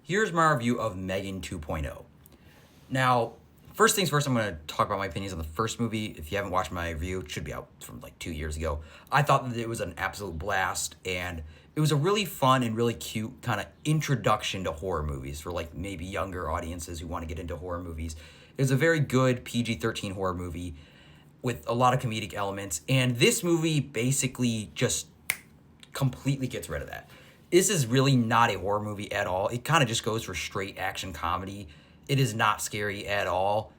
Here's my review of M3GAN 2.0. Now, first things first, I'm going to talk about my opinions on the first movie. If you haven't watched my review, it should be out from like 2 years ago. I thought that it was an absolute blast, and it was a really fun and really cute kind of introduction to horror movies for like maybe younger audiences who want to get into horror movies. It was a very good PG-13 horror movie with a lot of comedic elements, and this movie basically just completely gets rid of that. This is really not a horror movie at all. It kind of just goes for straight action comedy. It is not scary at all.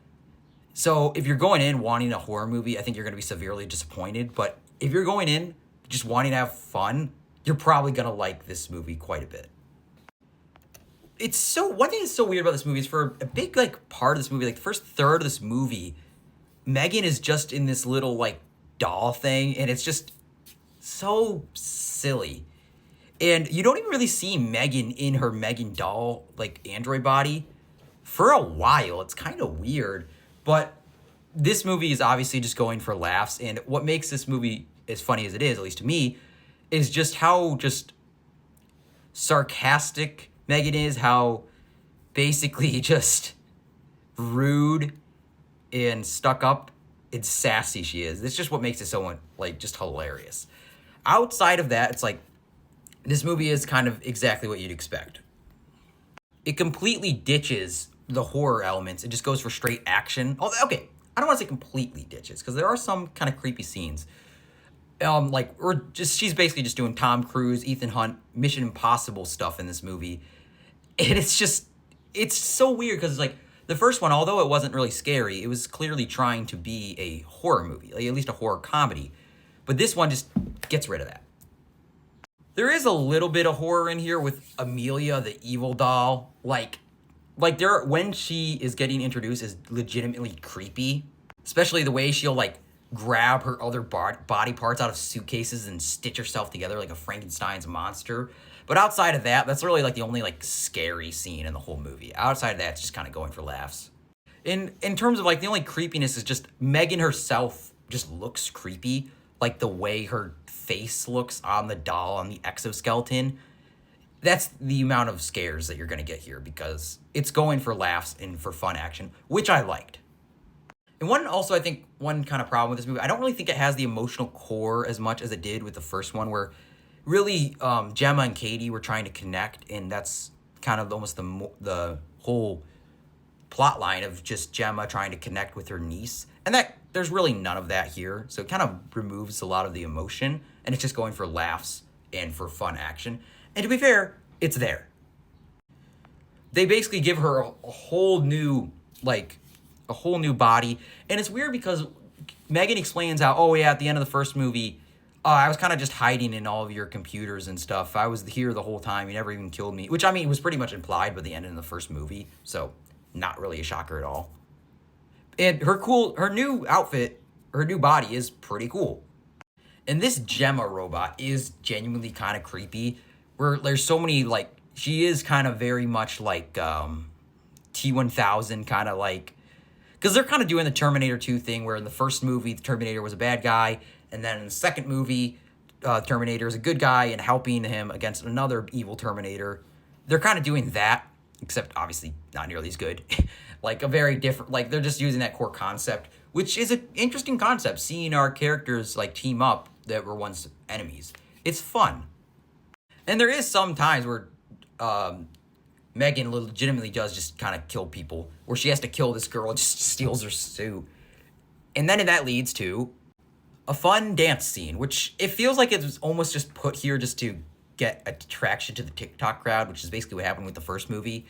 So if you're going in wanting a horror movie, I think you're going to be severely disappointed. But if you're going in just wanting to have fun, you're probably going to like this movie quite a bit. One thing that's so weird about this movie is for a big like part of this movie, like the first third of this movie, M3GAN is just in this little like doll thing, and it's just so silly. And you don't even really see M3GAN in her M3GAN doll, like, android body for a while. It's kind of weird. But this movie is obviously just going for laughs. And what makes this movie as funny as it is, at least to me, is just how just sarcastic M3GAN is, how basically just rude and stuck up and sassy she is. That's just what makes it so, like, just hilarious. Outside of that, it's like, this movie is kind of exactly what you'd expect. It completely ditches the horror elements. It just goes for straight action. Oh, okay, I don't want to say completely ditches, because there are some kind of creepy scenes. She's basically just doing Tom Cruise, Ethan Hunt, Mission Impossible stuff in this movie. And it's so weird, because like, the first one, although it wasn't really scary, it was clearly trying to be a horror movie, like at least a horror comedy. But this one just gets rid of that. There is a little bit of horror in here with Amelia, the evil doll. When she is getting introduced is legitimately creepy. Especially the way she'll, like, grab her other body parts out of suitcases and stitch herself together like a Frankenstein's monster. But outside of that, that's really, like, the only, like, scary scene in the whole movie. Outside of that, it's just kind of going for laughs. In terms of, like, the only creepiness is just M3GAN herself just looks creepy. Like, the way her face looks on the doll, on the exoskeleton. That's the amount of scares that you're going to get here, because it's going for laughs and for fun action, which I liked. And one kind of problem with this movie, I don't really think it has the emotional core as much as it did with the first one, where really Gemma and Katie were trying to connect, and that's kind of almost the whole plot line of just Gemma trying to connect with her niece. And that there's really none of that here, so it kind of removes a lot of the emotion, and it's just going for laughs and for fun action. And to be fair, it's there. They basically give her a whole new body, and it's weird because M3GAN explains how, at the end of the first movie, I was kind of just hiding in all of your computers and stuff. I was here the whole time. You never even killed me, which, I mean, was pretty much implied by the end of the first movie, so not really a shocker at all. And her new outfit, her new body is pretty cool. And this Gemma robot is genuinely kind of creepy, where there's so many, like, she is kind of very much like T-1000, kind of like, because they're kind of doing the Terminator 2 thing, where in the first movie, the Terminator was a bad guy, and then in the second movie, Terminator is a good guy and helping him against another evil Terminator. They're kind of doing that, except obviously not nearly as good. Like a very different, like they're just using that core concept, which is an interesting concept, seeing our characters like team up that were once enemies. It's fun. And there is some times where M3GAN legitimately does just kind of kill people, where she has to kill this girl and just steals her suit. And then that leads to a fun dance scene, which it feels like it was almost just put here just to get attraction to the TikTok crowd, which is basically what happened with the first movie.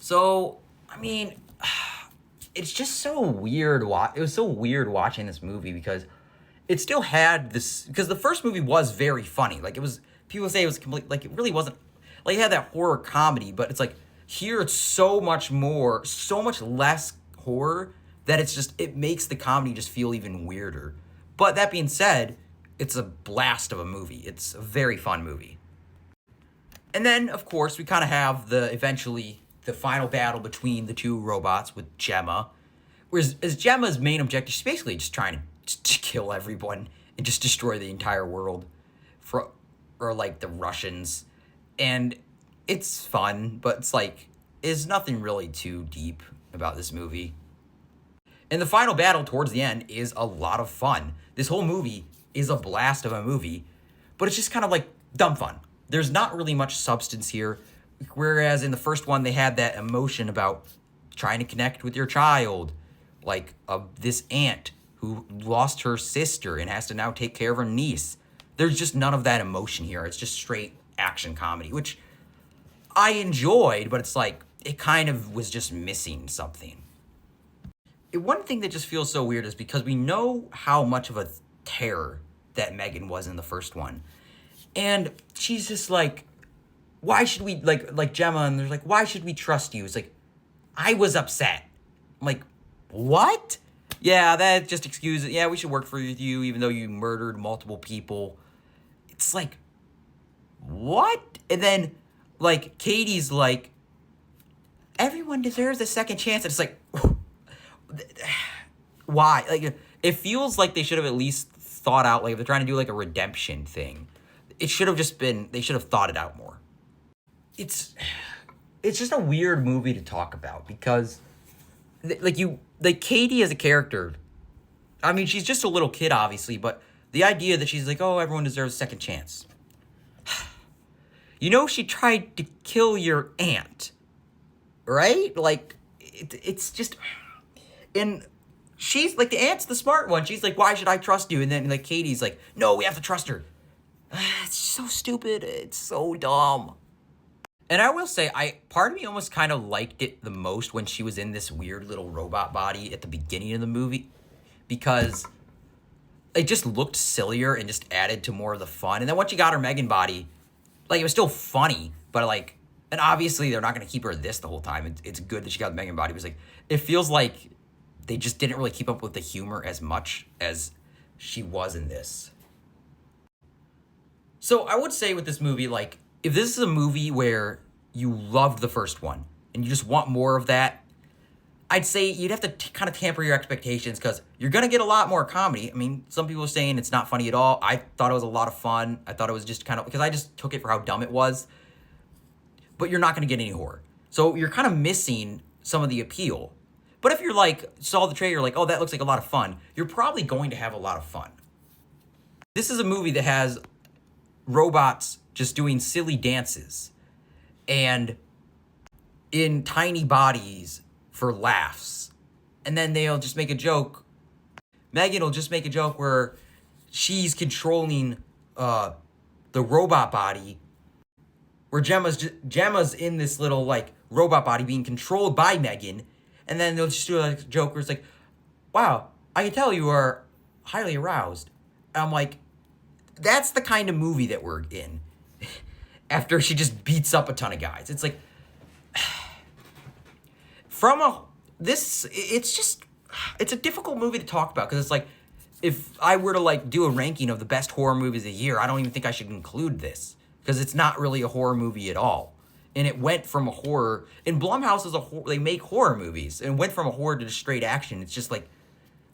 So, I mean, it's just so weird. It was so weird watching this movie, because it still had this, because the first movie was very funny. Like, it was, people say it was complete, like, it really wasn't, like, it had that horror comedy, but it's like, here it's so much less horror, that it makes the comedy just feel even weirder. But that being said, it's a blast of a movie. It's a very fun movie. And then, of course, we kind of have eventually the final battle between the two robots with Gemma. Whereas as Gemma's main objective, she's basically just trying to kill everyone and just destroy the entire world, or like the Russians. And it's fun, but it's like, is nothing really too deep about this movie. And the final battle towards the end is a lot of fun. This whole movie is a blast of a movie, but it's just kind of like dumb fun. There's not really much substance here. Whereas in the first one, they had that emotion about trying to connect with your child, like this aunt who lost her sister and has to now take care of her niece. There's just none of that emotion here. It's just straight action comedy, which I enjoyed, but it's like it kind of was just missing something. One thing that just feels so weird is because we know how much of a terror that M3GAN was in the first one. And she's just like, why should we, like Gemma, and they're like, why should we trust you? It's like, I was upset. I'm like, what? Yeah, that just excuses it. Yeah, we should work for you even though you murdered multiple people. It's like, what? And then, like, Katie's like, everyone deserves a second chance. And it's like, why? Like, it feels like they should have at least thought out, like, if they're trying to do, like, a redemption thing. It should have just been, they should have thought it out more. It's just a weird movie to talk about because, like, Katie as a character, I mean, she's just a little kid, obviously, but the idea that she's like, oh, everyone deserves a second chance. You know, she tried to kill your aunt, right? Like, it's just, and she's, like, the aunt's the smart one. She's like, why should I trust you? And then, like, Katie's like, no, we have to trust her. It's so stupid. It's so dumb. And I will say, part of me almost kind of liked it the most when she was in this weird little robot body at the beginning of the movie, because it just looked sillier and just added to more of the fun. And then once you got her M3GAN body, like, it was still funny, but like, and obviously they're not going to keep her this the whole time. It's good that she got the M3GAN body. It was like, it feels like they just didn't really keep up with the humor as much as she was in this. So I would say with this movie, like, if this is a movie where you loved the first one and you just want more of that, I'd say you'd have to kind of tamper your expectations because you're going to get a lot more comedy. I mean, some people are saying it's not funny at all. I thought it was a lot of fun. I thought it was just kind of, because I just took it for how dumb it was. But you're not going to get any horror. So you're kind of missing some of the appeal. But if you're like, saw the trailer, like, oh, that looks like a lot of fun, you're probably going to have a lot of fun. This is a movie that has robots just doing silly dances and in tiny bodies for laughs. And then they'll just make a joke. M3GAN will just make a joke where she's controlling the robot body, where Gemma's in this little, like, robot body being controlled by M3GAN. And then they'll just do a joke where it's like, wow, I can tell you are highly aroused. And I'm like, that's the kind of movie that we're in. After she just beats up a ton of guys. It's like, it's a difficult movie to talk about. Because it's like, if I were to, like, do a ranking of the best horror movies of the year, I don't even think I should include this. Because it's not really a horror movie at all. And it went from a horror, and Blumhouse is they make horror movies. And it went from a horror to just straight action. It's just like,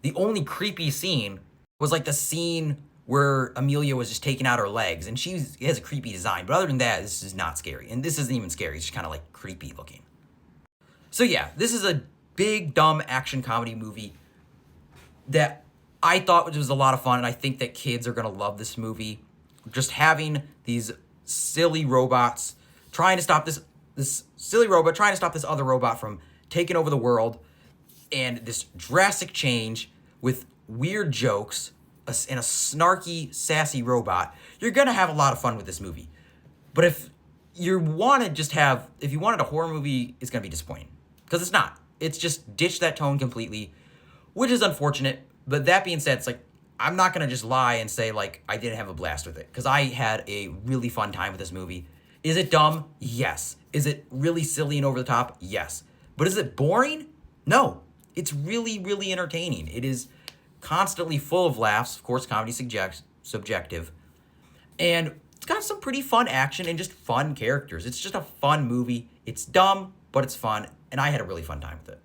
the only creepy scene was like the scene where Amelia was just taking out her legs, and she has a creepy design. But other than that, this is not scary. And this isn't even scary. It's just kind of like creepy looking. So yeah, this is a big, dumb action comedy movie that I thought was a lot of fun, and I think that kids are going to love this movie. Just having these silly robots trying to stop this silly robot, trying to stop this other robot from taking over the world, and this drastic change with weird jokes, and a snarky, sassy robot, you're going to have a lot of fun with this movie. But if you wanted a horror movie, it's going to be disappointing. Because it's not. It's just ditched that tone completely, which is unfortunate. But that being said, it's like, I'm not going to just lie and say, like, I didn't have a blast with it. Because I had a really fun time with this movie. Is it dumb? Yes. Is it really silly and over the top? Yes. But is it boring? No. It's really, really entertaining. It is constantly full of laughs. Of course, comedy subjective. And it's got some pretty fun action and just fun characters. It's just a fun movie. It's dumb, but it's fun. And I had a really fun time with it.